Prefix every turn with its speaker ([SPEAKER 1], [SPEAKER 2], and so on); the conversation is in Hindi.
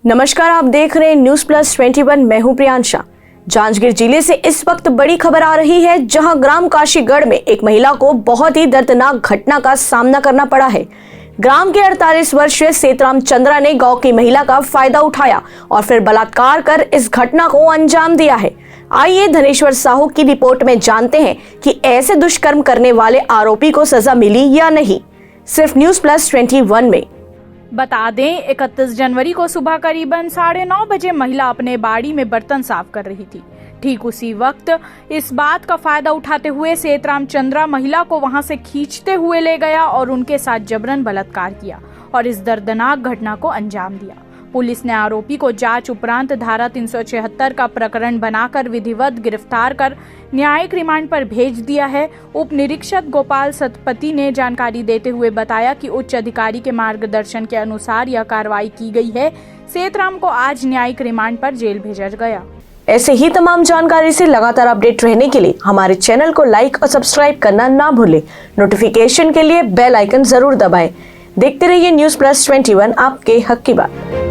[SPEAKER 1] नमस्कार, आप देख रहे हैं न्यूज प्लस 21। मैं हूं प्रियांशा। जांजगीर जिले से इस वक्त बड़ी खबर आ रही है, जहां ग्राम काशीगढ़ में एक महिला को बहुत ही दर्दनाक घटना का सामना करना पड़ा है। ग्राम के 48 वर्षीय सेतराम चंद्रा ने गांव की महिला का फायदा उठाया और फिर बलात्कार कर इस घटना को अंजाम दिया है। आइए धनेश्वर साहू की रिपोर्ट में जानते हैं कि ऐसे दुष्कर्म करने वाले आरोपी को सजा मिली या नहीं, सिर्फ न्यूज प्लस 21 में।
[SPEAKER 2] बता दें, 31 जनवरी को सुबह करीबन 9:30 बजे महिला अपने बाड़ी में बर्तन साफ कर रही थी। ठीक उसी वक्त इस बात का फायदा उठाते हुए सेतराम चंद्रा महिला को वहां से खींचते हुए ले गया और उनके साथ जबरन बलात्कार किया और इस दर्दनाक घटना को अंजाम दिया। पुलिस ने आरोपी को जांच उपरांत धारा 376 का प्रकरण बनाकर विधिवत गिरफ्तार कर न्यायिक रिमांड पर भेज दिया है। उप निरीक्षक गोपाल सतपति ने जानकारी देते हुए बताया कि उच्च अधिकारी के मार्गदर्शन के अनुसार यह कार्रवाई की गई है। सेतराम को आज न्यायिक रिमांड पर जेल भेजा गया।
[SPEAKER 1] ऐसे ही तमाम जानकारी से लगातार अपडेट रहने के लिए हमारे चैनल को लाइक और सब्सक्राइब करना ना भूलें। नोटिफिकेशन के लिए बेल आइकन जरूर दबाएं। देखते रहिए न्यूज प्लस 21, आपके हक की बात।